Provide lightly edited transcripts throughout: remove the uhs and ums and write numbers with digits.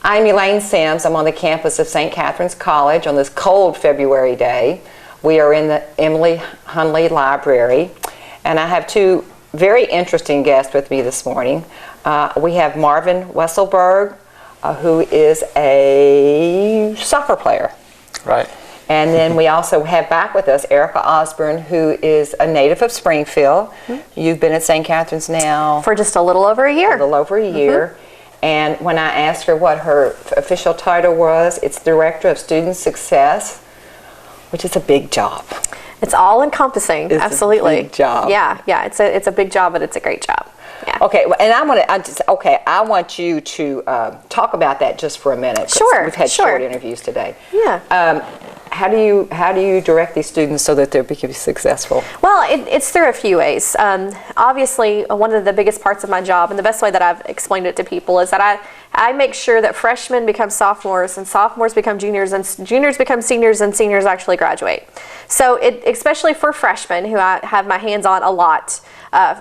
I'm Elaine Sims. I'm on the campus of St. Catherine's College on this cold February day. We are in the Emily Hunley Library, and I have two very interesting guests with me this morning. We have Marvin Wesselberg, who is a soccer player. Right. And then we also have back with us Erica Osborne, who is a native of Springfield. Mm-hmm. You've been at St. Catherine's now for just a little over a year. A little over a year. Mm-hmm. And when I asked her what her official title was, it's Director of Student Success, which is a big job. It's all encompassing. It's absolutely. A big job. Yeah. It's a big job, but it's a great job. Yeah. Okay, and I want you to talk about that just for a minute. Sure. We've had short interviews today. Yeah. How do you direct these students so that they become successful? Well, it's through a few ways. Obviously, one of the biggest parts of my job, and the best way that I've explained it to people, is that I make sure that freshmen become sophomores, and sophomores become juniors, and juniors become seniors, and seniors actually graduate. So, especially for freshmen, who I have my hands on a lot,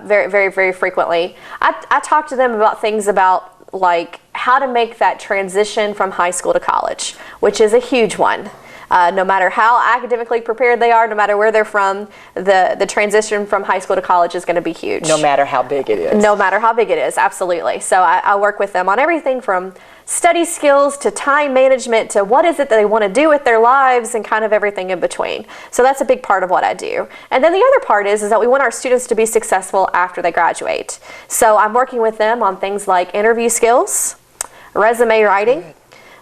very, very, very frequently, I talk to them about things about like how to make that transition from high school to college, which is a huge one. No matter how academically prepared they are, no matter where they're from, the transition from high school to college is going to be huge. No matter how big it is. No matter how big it is, absolutely. So I work with them on everything from study skills to time management to what is it that they want to do with their lives and kind of everything in between. So that's a big part of what I do. And then the other part is that we want our students to be successful after they graduate. So I'm working with them on things like interview skills, resume writing.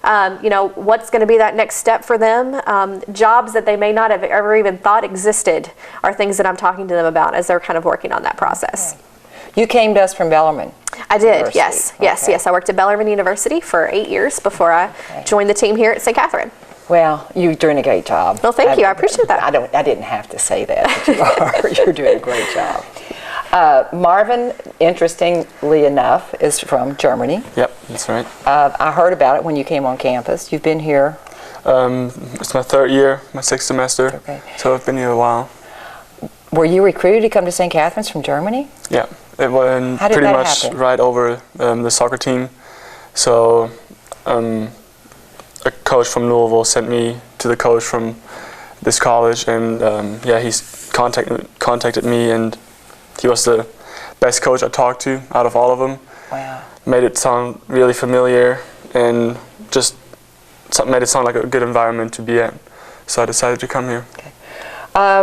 What's going to be that next step for them. Jobs that they may not have ever even thought existed are things that I'm talking to them about as they're kind of working on that process. Okay. You came to us from Bellarmine. I did, University. yes. I worked at Bellarmine University for 8 years before I joined the team here at St. Catherine. Well, you're doing a great job. Well, thank you. I appreciate that. I didn't have to say that, but you are. You're doing a great job. Marvin, interestingly enough, is from Germany. Yep, that's right. I heard about it when you came on campus. You've been here? It's my third year, my sixth semester, so I've been here a while. Were you recruited to come to St. Catherine's from Germany? Yeah, it went How did pretty that much happen? right over the soccer team. So a coach from Louisville sent me to the coach from this college, and he's contacted me, and he was the best coach I talked to out of all of them. Wow. Made it sound really familiar and just made it sound like a good environment to be at. So I decided to come here. Okay.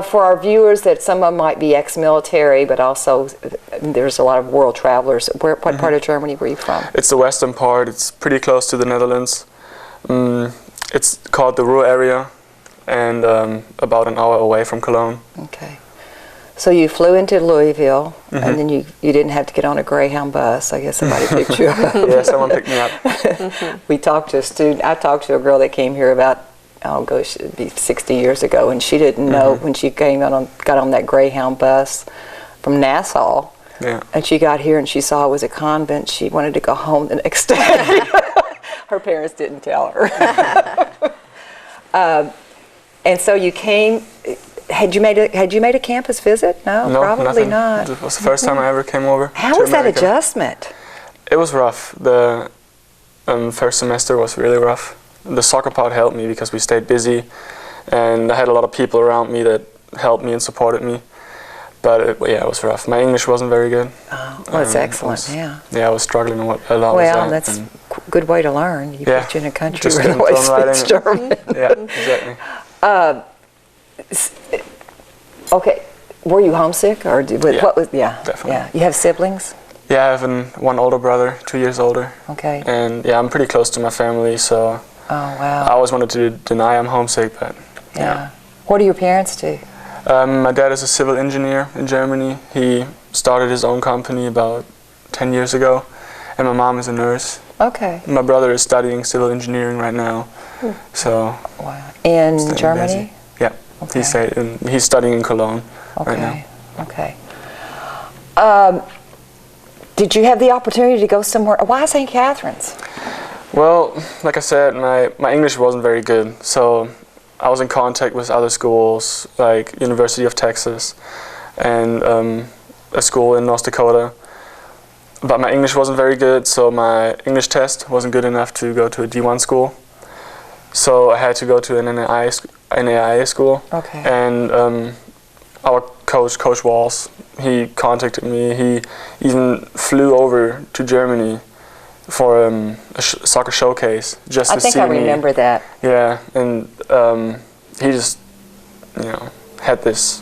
For our viewers, that some of them might be ex-military, but also there's a lot of world travelers. What part of Germany were you from? It's the western part. It's pretty close to the Netherlands. It's called the Ruhr area, and about an hour away from Cologne. Okay. So you flew into Louisville, and then you didn't have to get on a Greyhound bus. I guess somebody picked you up. Yeah, someone picked me up. We talked to a student. I talked to a girl that came here about, it'd be 60 years ago, and she didn't know when she got on that Greyhound bus from Nassau. Yeah. And she got here and she saw it was a convent. She wanted to go home the next day. Her parents didn't tell her. And so you came. Had you made a campus visit? No, probably nothing. not. It was the first time I ever came over. How was that adjustment? It was rough. The first semester was really rough. The soccer part helped me because we stayed busy, and I had a lot of people around me that helped me and supported me. But it was rough. My English wasn't very good. Oh, well, it's excellent. Yeah, I was struggling a lot with that. Well, that's a good way to learn. You put you in a country where nobody speaks German. Yeah, exactly. Okay, were you homesick or what was? Yeah, definitely. Yeah, you have siblings? Yeah, I have one older brother, 2 years older. Okay. And yeah, I'm pretty close to my family, so. Oh wow. I always wanted to deny I'm homesick, but. Yeah. What do your parents do? My dad is a civil engineer in Germany. He started his own company about 10 years ago, and my mom is a nurse. Okay. My brother is studying civil engineering right now, so. Wow. In Germany? Busy. Yeah. Okay. He's studying in Cologne right now. Okay. Did you have the opportunity to go somewhere? Why St. Catherine's? Well, like I said, my English wasn't very good, so I was in contact with other schools like University of Texas and a school in North Dakota. but my English wasn't very good, so my English test wasn't good enough to go to a D1 school. So I had to go to an NAIA school. Okay. And our Coach Walls, he contacted me. He even flew over to Germany for a soccer showcase just to see me. I think I remember that. Yeah, and he just, had this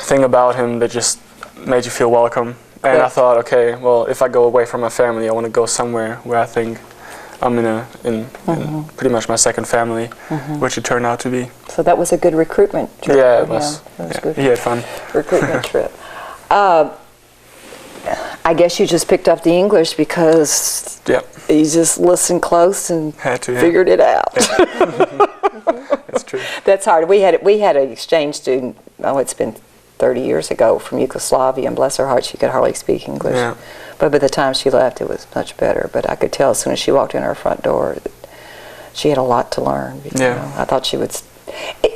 thing about him that just made you feel welcome. And Yeah. I thought, okay, well, if I go away from my family, I want to go somewhere where I think I'm in pretty much my second family, which it turned out to be. So that was a good recruitment trip. Yeah, for it was. him. That was Yeah, good he had fun. recruitment trip. I guess you just picked up the English because Yeah, you just listened close and had to. Yeah. figured it out. That's true. That's hard. We had an exchange student. Oh, it's been 30 years ago from Yugoslavia, and bless her heart, she could hardly speak English. Yeah. But by the time she left, it was much better. But I could tell as soon as she walked in her front door that she had a lot to learn. Yeah. I thought she would.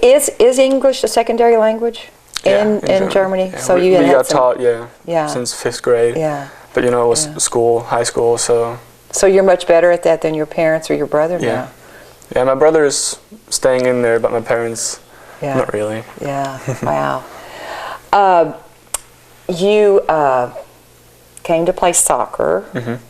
Is English a secondary language in Germany? Yeah. So we you had got some, taught, Yeah. since 5th grade. Yeah. But it was Yeah. school, high school, so So you're much better at that than your parents or your brother yeah. now? Yeah, my brother is staying in there, but my parents, Yeah. not really. Yeah. Wow. You came to play soccer.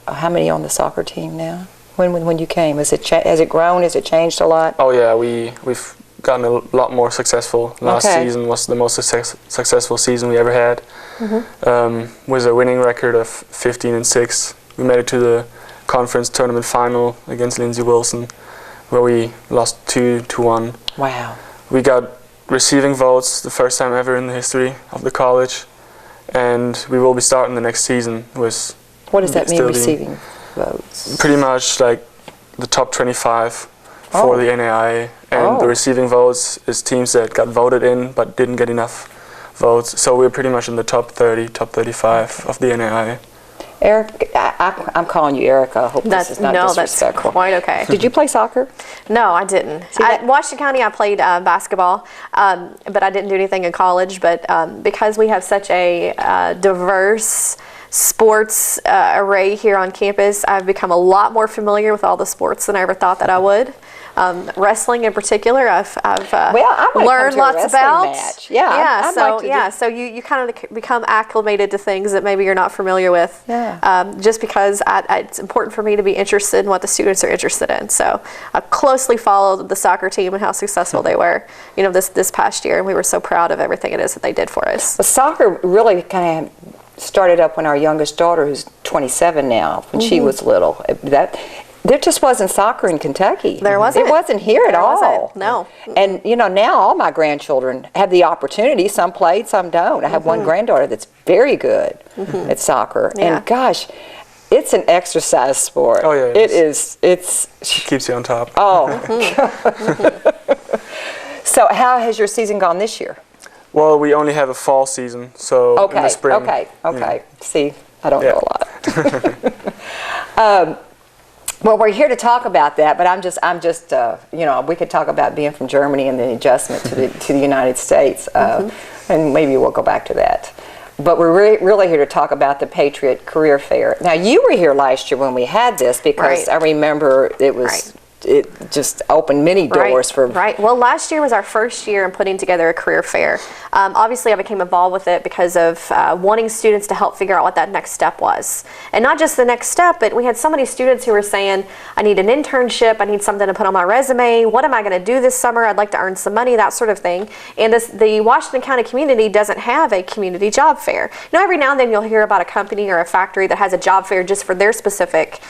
How many on the soccer team now? When you came, has it grown? Has it changed a lot? Oh yeah, we've gotten a lot more successful. Last Okay. season was the most successful season we ever had. With a winning record of 15-6. We made it to the conference tournament final against Lindsey Wilson, where we lost 2-1. Wow. We got receiving votes the first time ever in the history of the college, and we will be starting the next season with. What does that mean, still being receiving votes? Pretty much like the top 25 for Oh. the NAIA, and Oh. the receiving votes is teams that got voted in but didn't get enough votes. So we're pretty much in the top 30, top 35 of the NAIA. Eric, I'm calling you Erica. I hope this is not disrespectful. That's quite okay. Did you play soccer? No, I didn't. At Washington County, I played basketball, but I didn't do anything in college. But because we have such a diverse sports array here on campus, I've become a lot more familiar with all the sports than I ever thought that I would. Wrestling in particular, I've learned lots about. Match. Yeah, So you kind of become acclimated to things that maybe you're not familiar with. Yeah. Just because it's important for me to be interested in what the students are interested in. So I closely followed the soccer team and how successful they were. This past year, and we were so proud of everything it is that they did for us. Well, soccer really kind of started up when our youngest daughter, who's 27 now, when she was little. There just wasn't soccer in Kentucky. There wasn't. It wasn't here at all. Wasn't. No. And now all my grandchildren have the opportunity. Some played, some don't. I have one granddaughter that's very good at soccer. Yeah. And gosh, it's an exercise sport. Oh, yeah, it is. It's Keeps you on top. oh. So how has your season gone this year? Well, we only have a fall season, so in the spring. Okay. See, I don't know a lot. Well, we're here to talk about that, but I'm just, we could talk about being from Germany and the adjustment to the United States, and maybe we'll go back to that. But we're really here to talk about the Patriot Career Fair. Now, you were here last year when we had this because I remember it was. It just opened many doors for... Right. Well, last year was our first year in putting together a career fair. Obviously, I became involved with it because of wanting students to help figure out what that next step was. And not just the next step, but we had so many students who were saying, I need an internship, I need something to put on my resume, what am I going to do this summer, I'd like to earn some money, that sort of thing. And the Washington County community doesn't have a community job fair. Every now and then you'll hear about a company or a factory that has a job fair just for their specific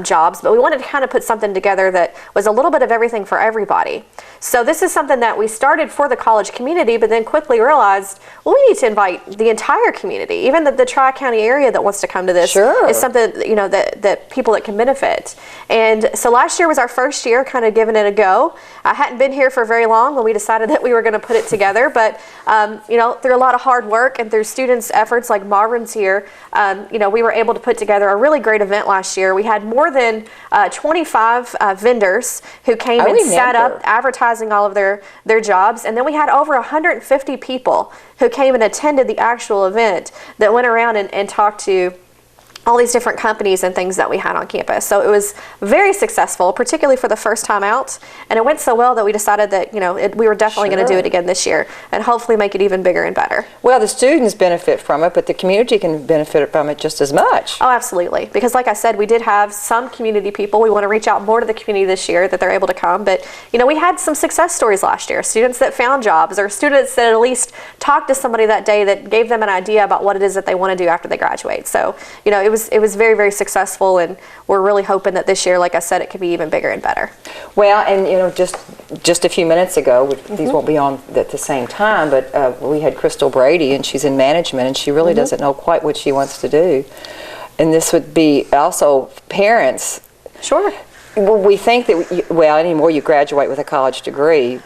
jobs, but we wanted to kind of put something together that was a little bit of everything for everybody. So this is something that we started for the college community, but then quickly realized, well, we need to invite the entire community, even the Tri-County area that wants to come to this. Sure. Is something that people that can benefit. And so last year was our first year kind of giving it a go. I hadn't been here for very long when we decided that we were going to put it together, but through a lot of hard work and through students' efforts like Marvin's here, we were able to put together a really great event last year. We had more than 25 vendors vendors who came I and sat remember. up advertising all of their jobs. And then we had over 150 people who came and attended the actual event that went around and talked to all these different companies and things that we had on campus. So it was very successful, particularly for the first time out. And it went so well that we decided that, we were definitely going to do Sure. it again this year and hopefully make it even bigger and better. Well, the students benefit from it, but the community can benefit from it just as much. Oh, absolutely. Because like I said, we did have some community people. We want to reach out more to the community this year that they're able to come. But, we had some success stories last year. Students that found jobs or students that at least talked to somebody that day that gave them an idea about what it is that they want to do after they graduate. So, it was very, very successful, and we're really hoping that this year, like I said, it could be even bigger and better. Well, and just a few minutes ago, these won't be on at the same time, but we had Crystal Brady, and she's in management, and she really doesn't know quite what she wants to do. And this would be also parents. Sure. Well, we think that, anymore you graduate with a college degree,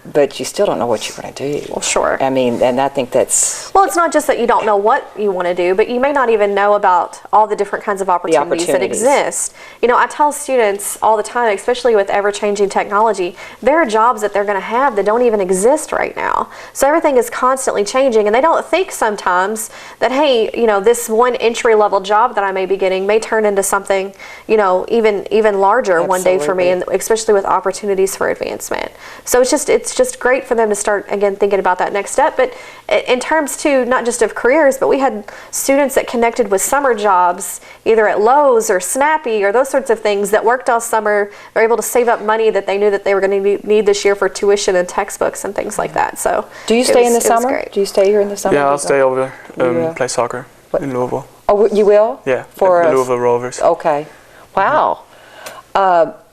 but you still don't know what you're going to do. Well, sure. I mean, and I think that's... Well, it's not just that you don't know what you want to do, but you may not even know about all the different kinds of opportunities that exist. I tell students all the time, especially with ever-changing technology, there are jobs that they're going to have that don't even exist right now. So everything is constantly changing, and they don't think sometimes that, hey, this one entry-level job that I may be getting may turn into something, even larger one day for me, and especially with opportunities for advancement. So it's just great for them to start again thinking about that next step. But in terms too, not just of careers, but we had students that connected with summer jobs, either at Lowe's or Snappy or those sorts of things, that worked all summer. They're able to save up money that they knew that they were going to need this year for tuition and textbooks and things like that. So do you stay in the summer? Do you stay here in the summer? Yeah, I'll stay over there, play soccer in Louisville. Oh, you will? Yeah, for the Louisville Rovers. Okay. Wow.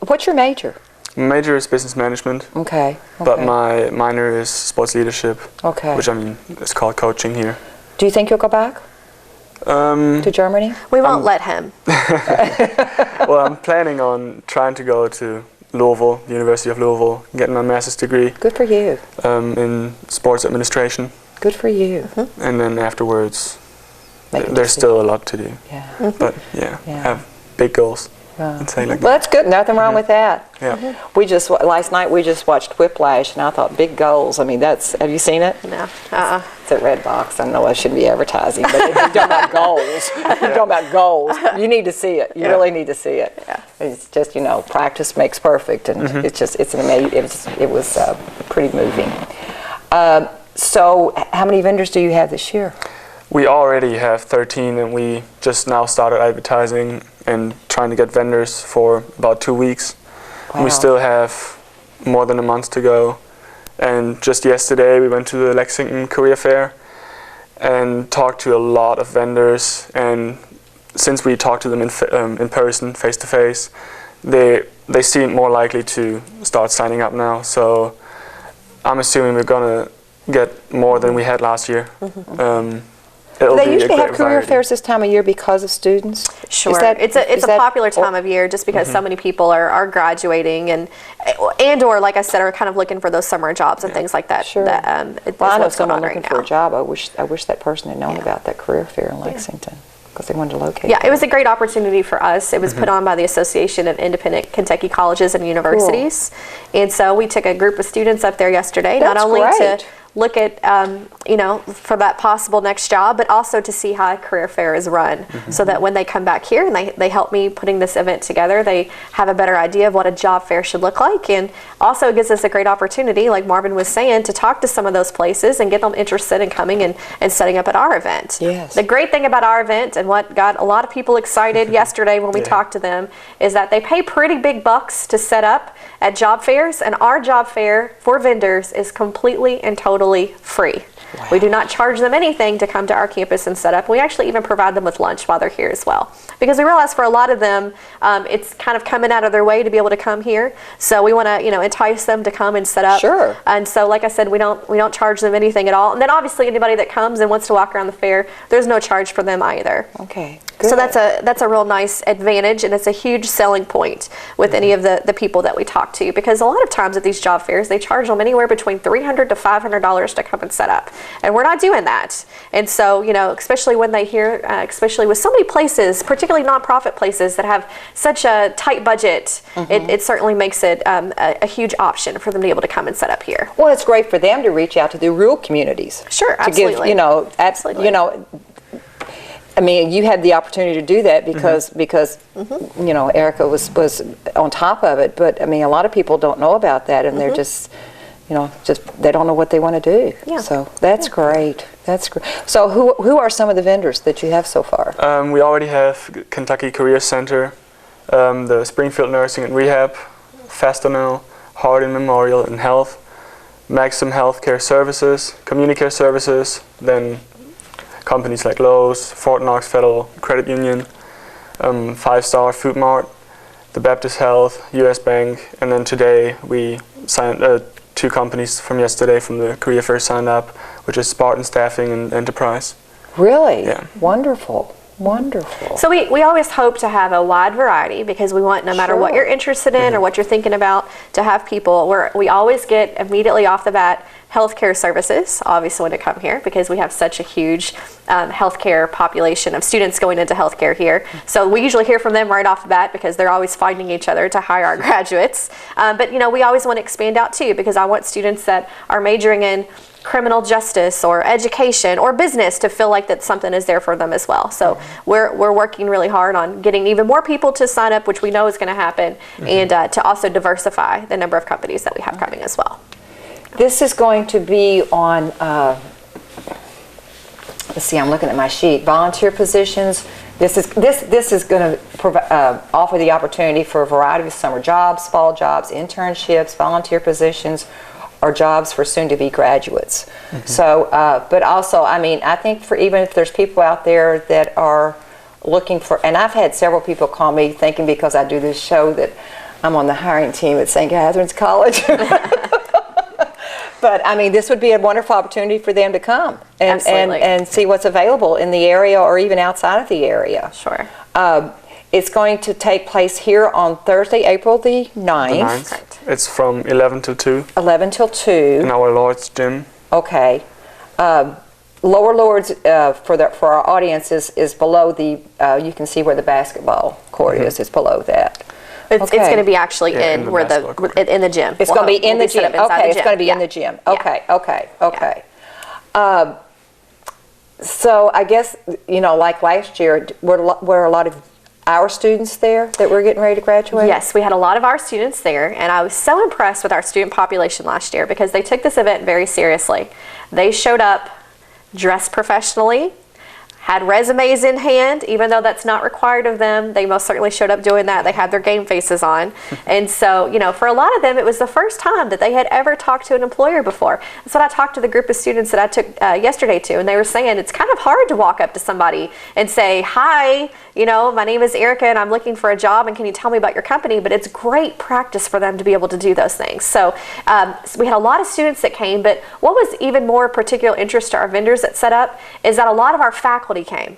What's your major? My major is business management. Okay. But my minor is sports leadership. Okay. Which it's called coaching here. Do you think you'll go back to Germany? We won't let him. Well, I'm planning on trying to go to Louisville, the University of Louisville, getting my master's degree. Good for you. In sports administration. Good for you. And then afterwards, there's still a lot to do. Yeah. But have big goals. And say like Well, that's good. Nothing wrong with that. Yeah. Last night we just watched Whiplash, and I thought, big goals. I mean, have you seen it? No. It's at Redbox. I know I shouldn't be advertising, but you're talking about goals. You're talking about goals. You need to see it. You really need to see it. Yeah. It's just, practice makes perfect, and it's an amazing, it was pretty moving. So how many vendors do you have this year? We already have 13, and we just now started advertising and trying to get vendors for about 2 weeks. Wow. We still have more than a month to go. And just yesterday we went to the Lexington Career Fair and talked to a lot of vendors. And since we talked to them in person, face to face, they seem more likely to start signing up now. So I'm assuming we're gonna get more than we had last year. Do they usually have career fairs this time of year because of students? Sure. It's a popular time of year just because so many people are graduating and or, like I said, are kind of looking for those summer jobs and things like that. Sure. Well, I know someone looking for a job. I wish that person had known about that career fair in Lexington because they wanted to locate it was a great opportunity for us. It was put on by the Association of Independent Kentucky Colleges and Universities. Cool. And so we took a group of students up there yesterday, That's not only great. to look at, for that possible next job, but also to see how a career fair is run so that when they come back here and they help me putting this event together, they have a better idea of what a job fair should look like. And also it gives us a great opportunity, like Marvin was saying, to talk to some of those places and get them interested in coming and setting up at our event. Yes. The great thing about our event and what got a lot of people excited yesterday when we talked to them is that they pay pretty big bucks to set up at job fairs, and our job fair for vendors is completely and totally free. Wow. We do not charge them anything to come to our campus and set up. We actually even provide them with lunch while they're here as well. Because we realize for a lot of them, it's kind of coming out of their way to be able to come here. So we want to, entice them to come and set up. Sure. And so, like I said, we don't charge them anything at all. And then obviously anybody that comes and wants to walk around the fair, there's no charge for them either. Okay. So that's a real nice advantage, and it's a huge selling point with any of the people that we talk to, because a lot of times at these job fairs they charge them anywhere between $300 to $500 to come and set up, and we're not doing that. And so, you know, especially when they hear, especially with so many places, particularly nonprofit places that have such a tight budget, it certainly makes it a huge option for them to be able to come and set up here. Well, it's great for them to reach out to the rural communities. Sure, to absolutely. give, you know, Absolutely. you know. I mean, you had the opportunity to do that because you know, Erica was on top of it. But I mean, a lot of people don't know about that, and they're just, you know, they don't know what they want to do. Yeah. So that's great. That's great. So who are some of the vendors that you have so far? We already have Kentucky Career Center, the Springfield Nursing and Rehab, Fastenal, Hardin Memorial and Health, Maxim Healthcare Services, Community Care Services, then companies like Lowe's, Fort Knox Federal Credit Union, 5-Star Food Mart, the Baptist Health, U.S. Bank, and then today we signed 2 companies from yesterday from the career fair signed up, which is Spartan Staffing and Enterprise. Really? Yeah. Wonderful. Wonderful. So we always hope to have a wide variety, because we want, no matter what you're interested in or what you're thinking about, to have people where we always get immediately off the bat healthcare services, obviously, when they come here, because we have such a huge healthcare population of students going into healthcare here. So we usually hear from them right off the bat, because they're always finding each other to hire our graduates. But you know, we always want to expand out too, because I want students that are majoring in criminal justice or education or business to feel like that something is there for them as well. So we're working really hard on getting even more people to sign up, which we know is going to happen, and to also diversify the number of companies that we have coming as well. This is going to be on, let's see, I'm looking at my sheet, volunteer positions. This is going to offer the opportunity for a variety of summer jobs, fall jobs, internships, volunteer positions, or jobs for soon-to-be graduates. So, but also, I mean, I think for even if there's people out there that are looking for, and I've had several people call me thinking because I do this show that I'm on the hiring team at St. Catherine's College. But I mean, this would be a wonderful opportunity for them to come and see what's available in the area or even outside of the area. Sure. It's going to take place here on Thursday, April the 9th. Right. It's from 11 till 2 11 till 2. in our Lord's Gym. Okay. Lower Lords, for our audience, is below the, you can see where the basketball court is. It's below that. It's going to be actually in the where in the gym. It's going to be in the gym. Okay, it's going to be in the gym. gym. Okay, okay. So I guess, you know, like last year, were a lot of our students there that were getting ready to graduate? Yes, we had a lot of our students there, and I was so impressed with our student population last year because they took this event very seriously. They showed up dressed professionally, had resumes in hand, even though that's not required of them. They most certainly showed up doing that. They had their game faces on. And so, you know, for a lot of them, it was the first time that they had ever talked to an employer before. That's what I talked to the group of students that I took yesterday to, and they were saying it's kind of hard to walk up to somebody and say, hi, you know, my name is Erica and I'm looking for a job and can you tell me about your company? But it's great practice for them to be able to do those things. So we had a lot of students that came, but what was even more particular interest to our vendors that set up is that a lot of our faculty came.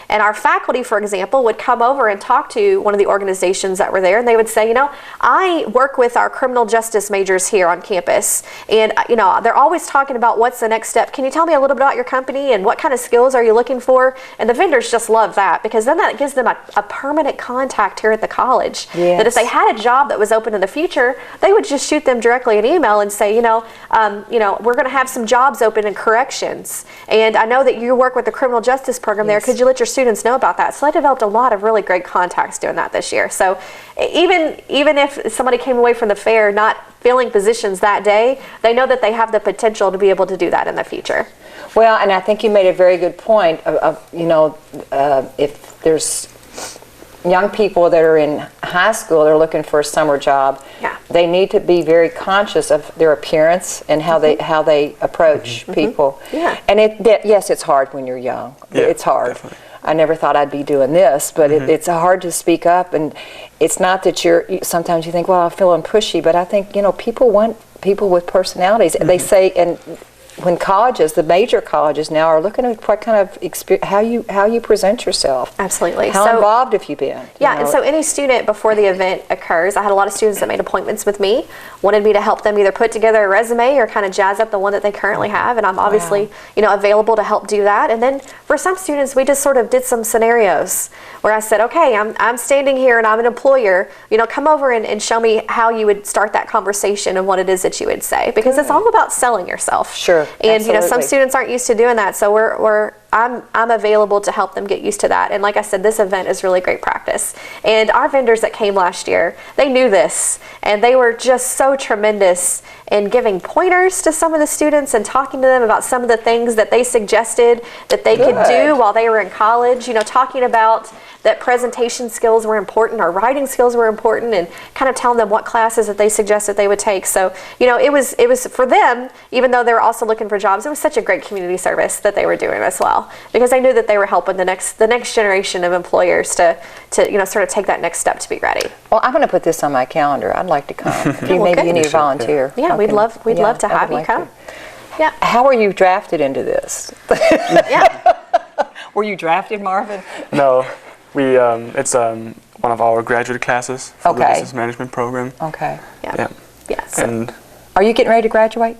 And our faculty, for example, would come over and talk to one of the organizations that were there, and they would say, you know, I work with our criminal justice majors here on campus, and, you know, they're always talking about what's the next step. Can you tell me a little bit about your company and what kind of skills are you looking for? And the vendors just love that because then that gives them a permanent contact here at the college. Yes. That if they had a job that was open in the future, they would just shoot them directly an email and say, you know, we're going to have some jobs open in corrections, and I know that you work with the criminal justice program there. Could you let your students know about that? So I developed a lot of really great contacts doing that this year. So even if somebody came away from the fair not filling positions that day, they know that they have the potential to be able to do that in the future. Well, and I think you made a very good point of if there's young people that are in high school, they're looking for a summer job. Yeah. They need to be very conscious of their appearance and how they approach people. Yeah. And yes, it's hard when you're young. Yeah, it's hard. definitely. I never thought I'd be doing this, but it's hard to speak up, and it's not that sometimes you think, well, I'm feeling pushy, but I think, you know, people want people with personalities. They say, and when colleges, the major colleges now are looking at what kind of how you present yourself. Absolutely. How involved have you been? Yeah, and so any student before the event occurs, I had a lot of students that made appointments with me, wanted me to help them either put together a resume or kind of jazz up the one that they currently have, and I'm obviously, available to help do that. And then for some students, we just sort of did some scenarios where I said, okay, I'm standing here and I'm an employer, come over and show me how you would start that conversation and what it is that you would say, because it's all about selling yourself. Sure. And some absolutely. students aren't used to doing that, so I'm available to help them get used to that. And like I said, this event is really great practice. And our vendors that came last year, they knew this, and they were just so tremendous in giving pointers to some of the students and talking to them about some of the things that they suggested that they could do while they were in college. talking about that presentation skills were important, or writing skills were important, and kind of telling them what classes that they suggested they would take. So, it was for them, even though they were also looking for jobs, it was such a great community service that they were doing as well, because they knew that they were helping the next generation of employers to sort of take that next step to be ready. Well, I'm going to put this on my calendar. I'd like to come. Maybe you need to volunteer. Yeah, we'd love to have you come. Yeah. How were you drafted into this? Yeah. Were you drafted, Marvin? No, it's one of our graduate classes for the Okay. business management program. Okay. Yeah. Yeah. So, And Are you getting ready to graduate?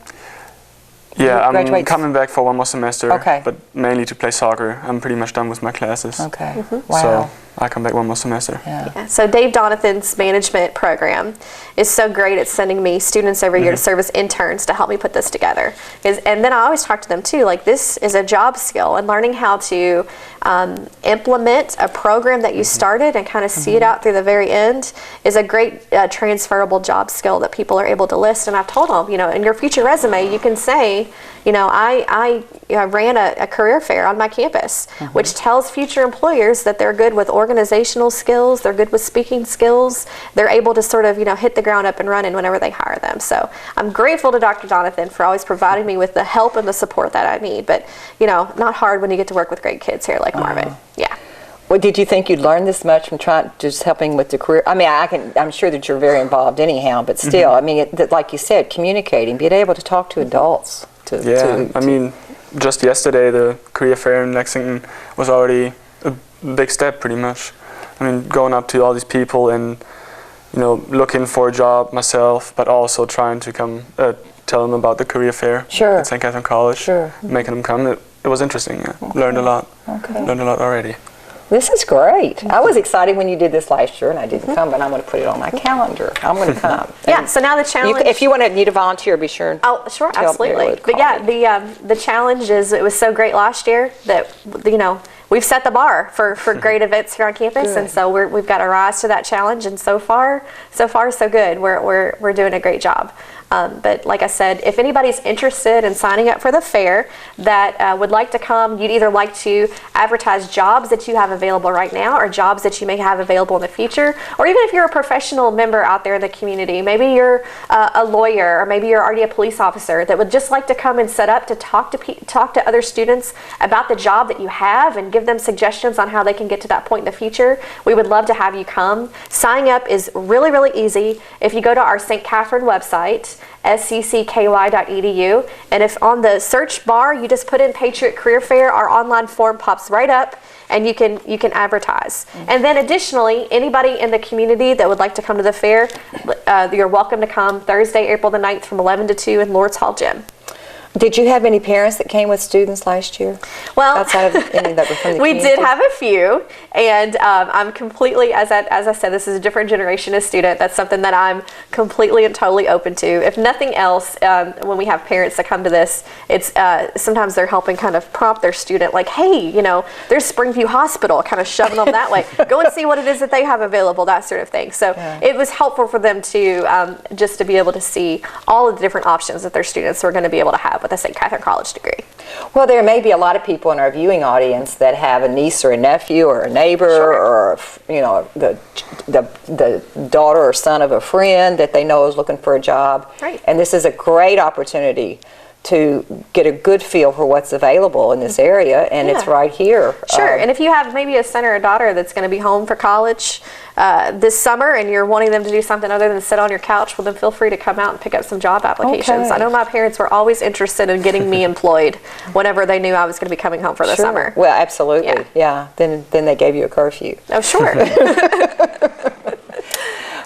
yeah, I'm graduates- coming back for one more semester, Okay. but mainly to play soccer. I'm pretty much done with my classes. Okay. Mm-hmm. Wow. So I come back one more semester. Yeah. yeah. So Dave Donathan's management program is so great at sending me students every year to serve as interns to help me put this together. And then I always talk to them too, like, this is a job skill, and learning how to implement a program that you started and kind of see it out through the very end is a great transferable job skill that people are able to list. And I've told them, in your future resume, you can say, I ran a career fair on my campus, which tells future employers that they're good with organizational skills, they're good with speaking skills, they're able to sort of, hit the ground up and running whenever they hire them. So I'm grateful to Dr. Donathan for always providing me with the help and the support that I need. But, not hard when you get to work with great kids here like Marvin. Yeah. Well, did you think you'd learn this much from just helping with the career? I mean, I'm sure that you're very involved anyhow, but still, I mean, like you said, communicating, being able to talk to adults. I mean, just yesterday the career fair in Lexington was already a big step, pretty much. I mean, going up to all these people and looking for a job myself, but also trying to come tell them about the career fair at St. Catherine College, making them come. It was interesting. Learned a lot. Learned a lot already. This is great. I was excited when you did this last year, and I didn't come, but I'm going to put it on my calendar. I'm going to come. Yeah. So now the challenge. If you need to volunteer, be sure. Oh, sure, absolutely. But yeah, the challenge is, it was so great last year that we've set the bar for great events here on campus, and so we've got to rise to that challenge. And so far so good. We're doing a great job. But like I said, if anybody's interested in signing up for the fair that would like to come, you'd either like to advertise jobs that you have available right now or jobs that you may have available in the future, or even if you're a professional member out there in the community, maybe you're a lawyer, or maybe you're already a police officer that would just like to come and set up to talk to other students about the job that you have and give them suggestions on how they can get to that point in the future, we would love to have you come. Signing up is really, really easy. If you go to our St. Catherine website, sccspotjobfair032015, and if on the search bar you just put in Patriot Career Fair, our online form pops right up, and you can advertise. And then additionally, anybody in the community that would like to come to the fair, you're welcome to come Thursday, April the 9th from 11 to 2 in Lord's Hall Gym. Did you have any parents that came with students last year? Well, outside of any that were from the we community? did have a few, and I'm completely, as I said, this is a different generation of student. That's something that I'm completely and totally open to. If nothing else, when we have parents that come to this, it's sometimes they're helping kind of prompt their student, like, hey, there's Springview Hospital, kind of shoving them that way. Go and see what it is that they have available, that sort of thing. So it was helpful for them to just to be able to see all of the different options that their students were going to be able to have with a St. Catherine College degree. Well, there may be a lot of people in our viewing audience that have a niece or a nephew or a neighbor or the daughter or son of a friend that they know is looking for a job. Right. And this is a great opportunity to get a good feel for what's available in this area, and it's Yeah. right here. Sure, and if you have maybe a son or a daughter that's going to be home for college this summer and you're wanting them to do something other than sit on your couch, well then feel free to come out and pick up some job applications. Okay. I know my parents were always interested in getting me employed whenever they knew I was going to be coming home for the Sure. summer. Well, absolutely. Yeah. Yeah. Then they gave you a curfew. Oh, sure.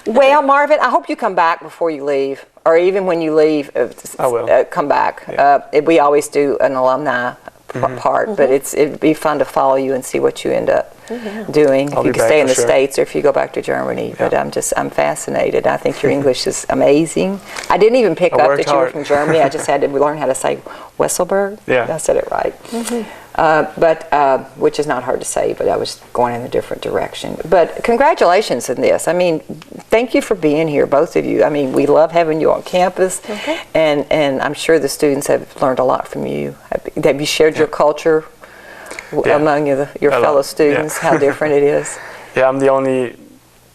Well, Marvin, I hope you come back before you leave, or even when you leave, I will. come back. Yeah. We always do an alumni part, but it'd be fun to follow you and see what you end up doing. I'll if you be can back stay in for the sure. States or if you go back to Germany. But Yeah. I'm fascinated. I think your English is amazing. I didn't even pick I up worked that you were hard. from Germany. I just had to learn how to say Wesselberg. Yeah. I said it right. Which is not hard to say, but I was going in a different direction. But congratulations in this. I mean, thank you for being here, both of you. I mean, we love having you on campus, and I'm sure the students have learned a lot from you. Have you shared your culture among your fellow lot, students, yeah. how different it is? Yeah, I'm the only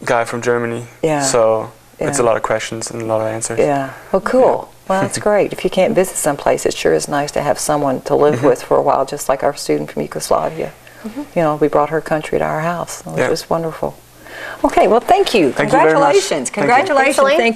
guy from Germany. Yeah. So it's a Yeah. lot of questions and a lot of answers. Yeah. Well, cool. Well, that's great. If you can't visit someplace, it sure is nice to have someone to live with for a while, just like our student from Yugoslavia. You know, we brought her country to our house. It was Yeah. just wonderful. Okay, well, thank you. Thank you very much. Congratulations. Thank you. Congratulations. Thanks, Elaine. Thank